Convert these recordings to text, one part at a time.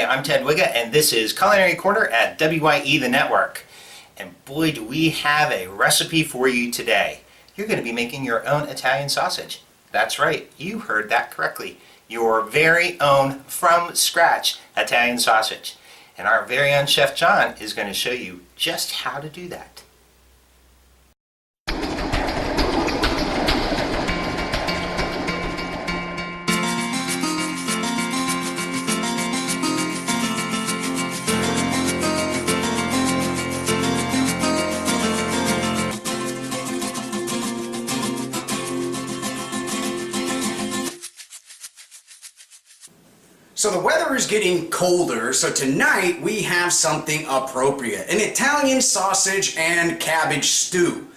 I'm Ted Wigga, and this is Culinary Corner at WYE the Network. And boy, do we have a recipe for you today. You're going to be making your own Italian sausage. That's right, you heard that correctly. Your very own, from scratch, Italian sausage. And our very own Chef John is going to show you just how to do that. So the weather is getting colder, so tonight we have something appropriate. An Italian sausage and cabbage stew.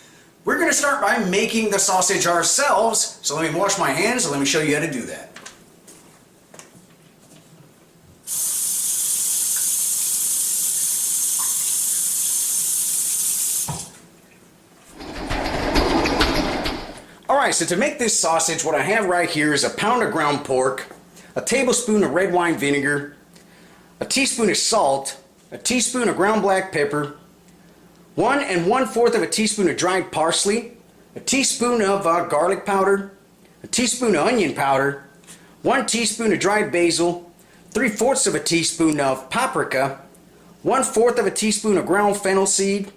We're going to start by making the sausage ourselves, so let me wash my hands and let me show you how to do that. Alright, so to make this sausage, what I have right here is a pound of ground pork, a tablespoon of red wine vinegar, a teaspoon of salt, a teaspoon of ground black pepper, 1 1/4 of a teaspoon of dried parsley, a teaspoon of garlic powder, a teaspoon of onion powder, 1 teaspoon of dried basil, 3/4 of a teaspoon of paprika, 1/4 of a teaspoon of ground fennel seed,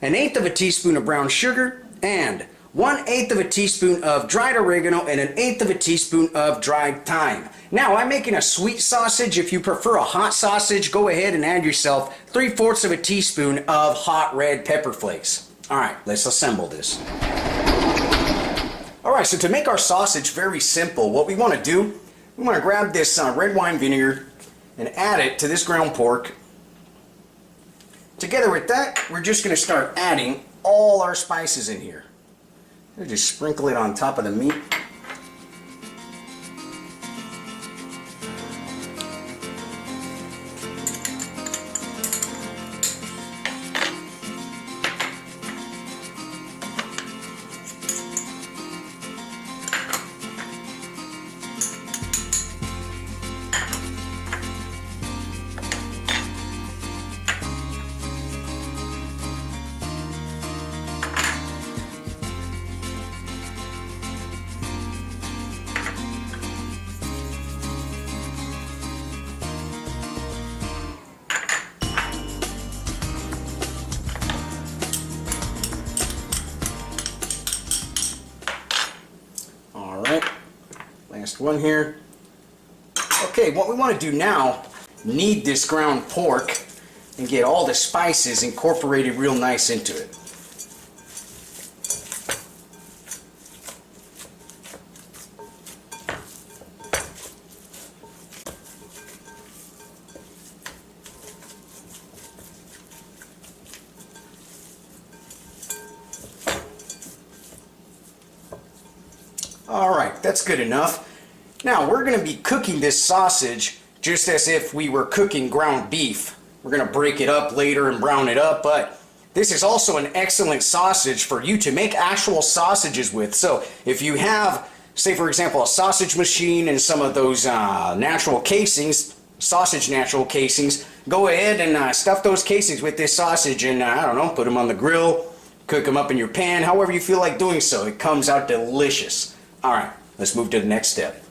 1/8 of a teaspoon of brown sugar, and 1/8 of a teaspoon of dried oregano and 1/8 of a teaspoon of dried thyme. Now, I'm making a sweet sausage. If you prefer a hot sausage, go ahead and add yourself 3/4 of a teaspoon of hot red pepper flakes. Alright, let's assemble this. Alright, so to make our sausage very simple, what we want to do, we want to grab this red wine vinegar and add it to this ground pork. Together with that, we're just going to start adding all our spices in here. Just sprinkle it on top of the meat. Last one here. Okay, what we want to do now, knead this ground pork and get all the spices incorporated real nice into it. Alright, that's good enough. Now we're going to be cooking this sausage just as if we were cooking ground beef. We're going to break it up later and brown it up, but this is also an excellent sausage for you to make actual sausages with. So if you have, say for example, a sausage machine and some of those natural casings, sausage natural casings, go ahead and stuff those casings with this sausage and I don't know, put them on the grill, cook them up in your pan, however you feel like doing so. It comes out delicious. Alright, let's move to the next step.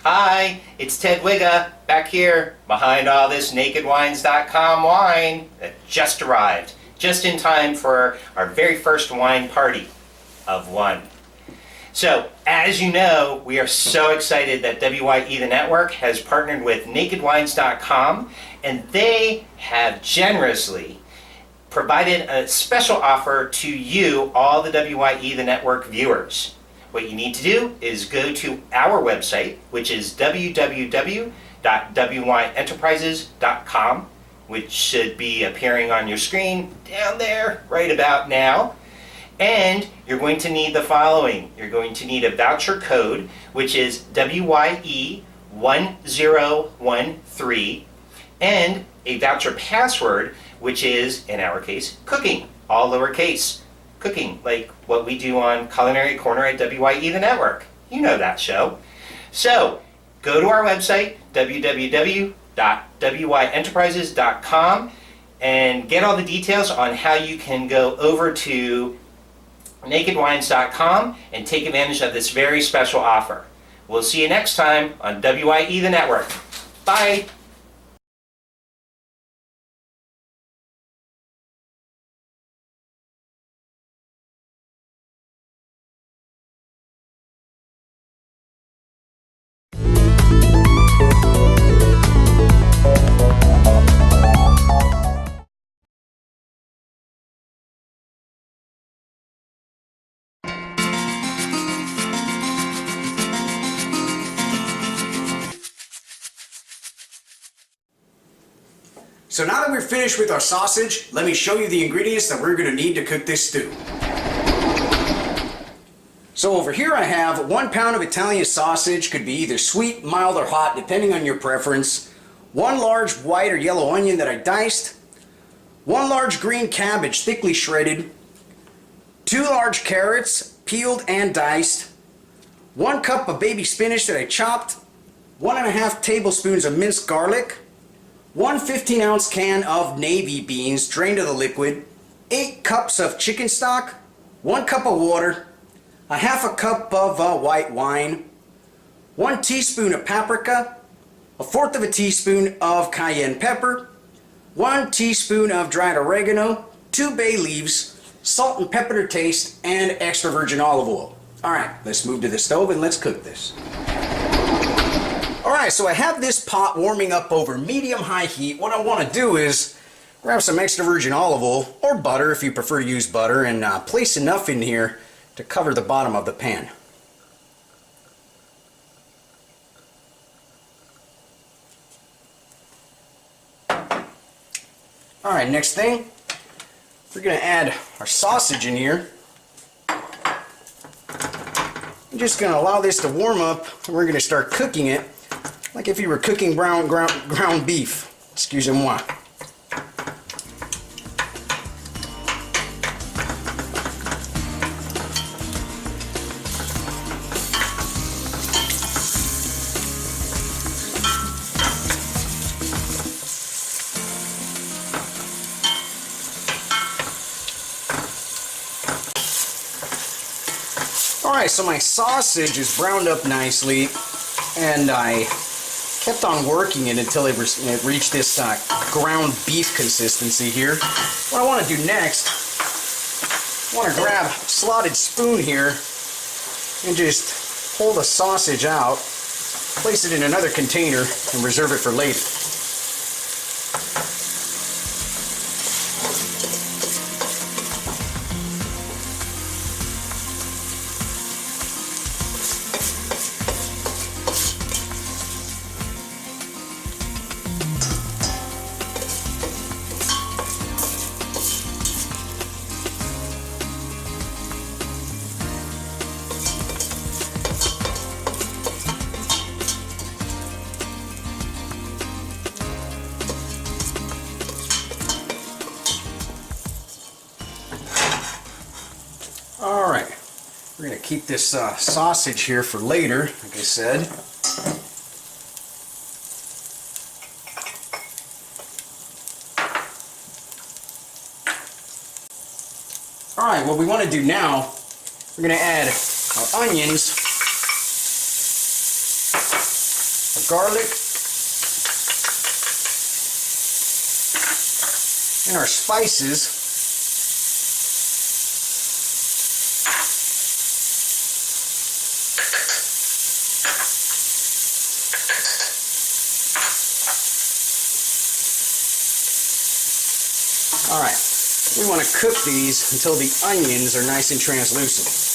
Hi, it's Ted Wigga, back here behind all this nakedwines.com wine that just arrived, just in time for our very first wine party of one. So, as you know, we are so excited that WYE the Network has partnered with nakedwines.com, and they have generously provided a special offer to you, all the WYE the Network viewers. What you need to do is go to our website, which is www.wyenterprises.com, which should be appearing on your screen down there right about now. And you're going to need the following. You're going to need a voucher code, which is WYE1013, and a voucher password, which is, in our case, cooking, all lowercase. Cooking, like what we do on Culinary Corner at WYE the Network. You know that show. So, go to our website, www.wyenterprises.com, and get all the details on how you can go over to nakedwines.com and take advantage of this very special offer. We'll see you next time on WYE the Network. Bye! So now that we're finished with our sausage, let me show you the ingredients that we're going to need to cook this stew. So over here I have 1 pound of Italian sausage, could be either sweet, mild, or hot, depending on your preference. 1 large white or yellow onion that I diced. 1 large green cabbage, thickly shredded. 2 large carrots, peeled and diced. 1 cup of baby spinach that I chopped. 1.5 tablespoons of minced garlic. 1 15-ounce can of navy beans drained of the liquid, 8 cups of chicken stock, 1 cup of water, 1/2 cup of white wine, 1 teaspoon of paprika, 1/4 teaspoon of cayenne pepper, 1 teaspoon of dried oregano, 2 bay leaves, salt and pepper to taste, and extra virgin olive oil. Alright, let's move to the stove and let's cook this. Alright, so I have this pot warming up over medium-high heat. What I want to do is grab some extra virgin olive oil, or butter if you prefer to use butter, and place enough in here to cover the bottom of the pan. Alright, next thing, we're going to add our sausage in here. I'm just going to allow this to warm up, and we're going to start cooking it like if you were cooking ground beef. Excusez-moi. Alright, so my sausage is browned up nicely, and I kept on working it until it reached this ground beef consistency here. What I want to do next, I want to grab a slotted spoon here and just pull the sausage out, place it in another container, and reserve it for later. Alright, we're going to keep this sausage here for later, like I said. Alright, what we want to do now, we're going to add our onions, our garlic, and our spices. Alright, we want to cook these until the onions are nice and translucent.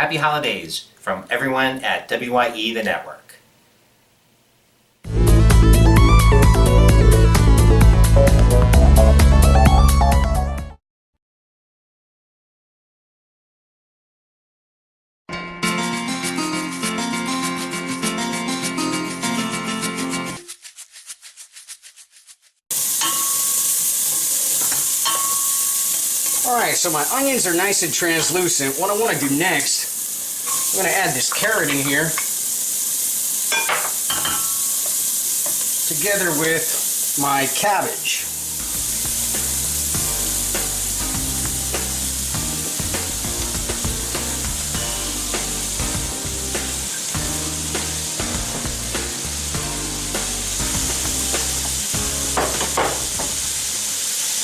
Happy holidays from everyone at WYE, the network. Alright, so my onions are nice and translucent. What I want to do next, I'm going to add this carrot in here together with my cabbage.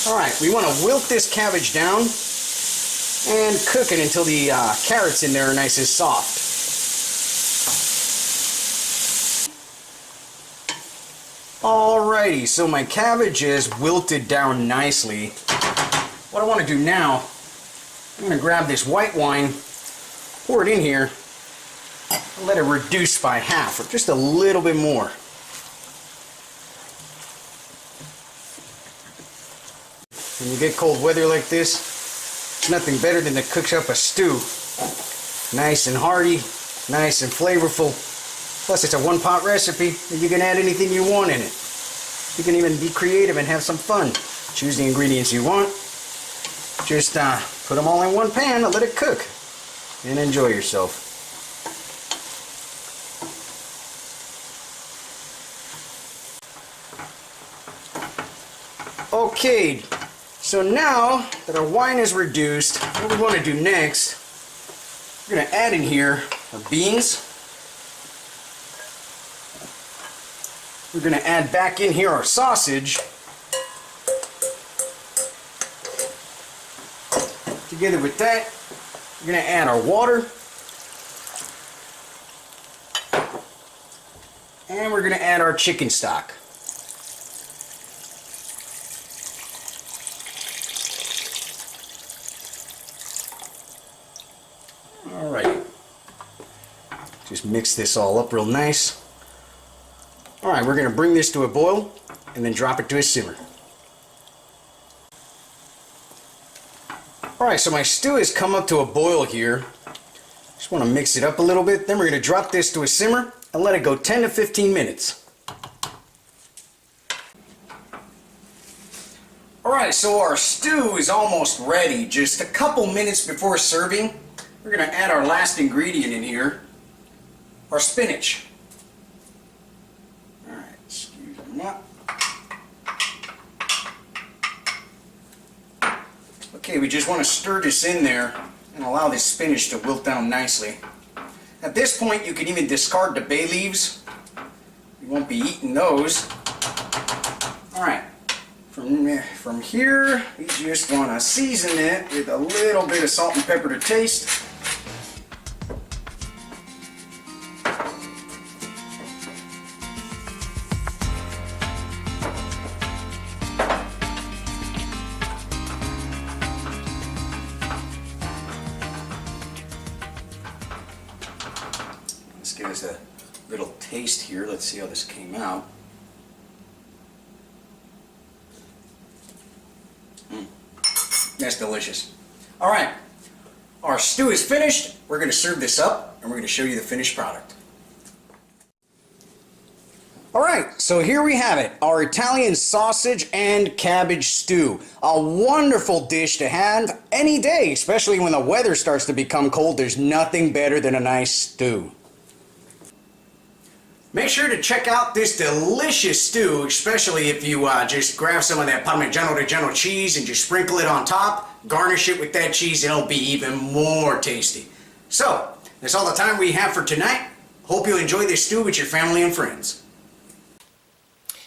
Alright, we want to wilt this cabbage down and cook it until the carrots in there are nice and soft. Alrighty, so my cabbage is wilted down nicely. What I want to do now, I'm going to grab this white wine, pour it in here, and let it reduce by half, or just a little bit more. When you get cold weather like this, it's nothing better than to cook up a stew. Nice and hearty, nice and flavorful. Plus it's a one-pot recipe, and you can add anything you want in it. You can even be creative and have some fun. Choose the ingredients you want. Just put them all in one pan and let it cook. And enjoy yourself. Okay. So now that our wine is reduced, what we want to do next, we're going to add in here our beans. We're going to add back in here our sausage. Together with that, we're going to add our water. And we're going to add our chicken stock. Alright, just mix this all up real nice. Alright, we're going to bring this to a boil and then drop it to a simmer. Alright, so my stew has come up to a boil here. Just want to mix it up a little bit. Then we're going to drop this to a simmer and let it go 10 to 15 minutes. Alright, so our stew is almost ready. Just a couple minutes before serving, we're going to add our last ingredient in here, our spinach. Alright, excuse me. Okay, we just want to stir this in there and allow this spinach to wilt down nicely. At this point, you can even discard the bay leaves. You won't be eating those. Alright, from here, we just want to season it with a little bit of salt and pepper to taste. Let's give us a little taste here. Let's see how this came out. That's delicious. Alright, our stew is finished. We're going to serve this up and we're going to show you the finished product. Alright, so here we have it, our Italian sausage and cabbage stew. A wonderful dish to have any day, especially when the weather starts to become cold. There's nothing better than a nice stew. Make sure to check out this delicious stew, especially if you just grab some of that Parmigiano-Reggiano cheese and just sprinkle it on top, garnish it with that cheese, and it'll be even more tasty. So, that's all the time we have for tonight. Hope you enjoy this stew with your family and friends.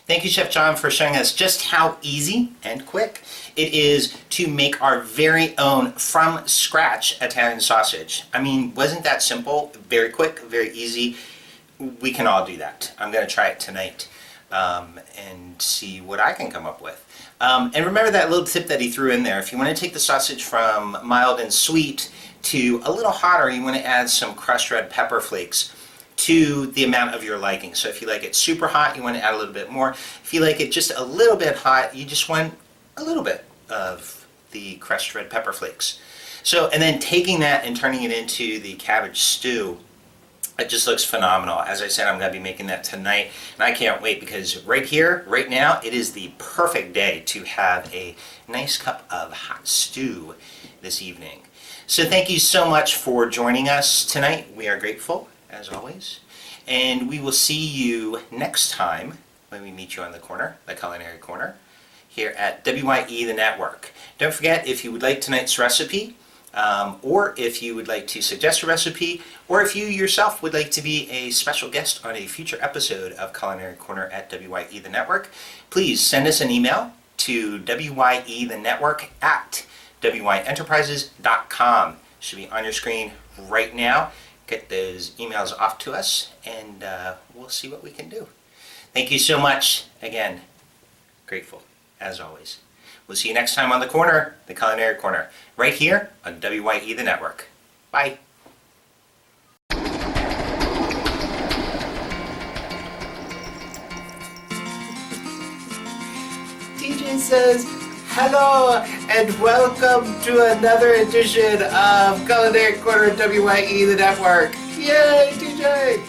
Thank you, Chef John, for showing us just how easy and quick it is to make our very own from scratch Italian sausage. I mean, wasn't that simple? Very quick, very easy. We can all do that. I'm going to try it tonight and see what I can come up with. And remember that little tip that he threw in there. If you want to take the sausage from mild and sweet to a little hotter, you want to add some crushed red pepper flakes to the amount of your liking. So if you like it super hot, you want to add a little bit more. If you like it just a little bit hot, you just want a little bit of the crushed red pepper flakes. So, and then taking that and turning it into the cabbage stew, it just looks phenomenal. As I said, I'm going to be making that tonight, and I can't wait because right here, right now, it is the perfect day to have a nice cup of hot stew this evening. So thank you so much for joining us tonight. We are grateful, as always, and we will see you next time when we meet you on the corner, the Culinary Corner, here at WYE The Network. Don't forget, if you would like tonight's recipe, or if you would like to suggest a recipe, or if you yourself would like to be a special guest on a future episode of Culinary Corner at WYE The Network, please send us an email to wyethenetwork@wyenterprises.com. Should be on your screen right now. Get those emails off to us, and we'll see what we can do. Thank you so much. Again, grateful, as always. We'll see you next time on the corner, the Culinary Corner, right here on WYE The Network. Bye. DJ says, hello and welcome to another edition of Culinary Corner WYE The Network. Yay, DJ!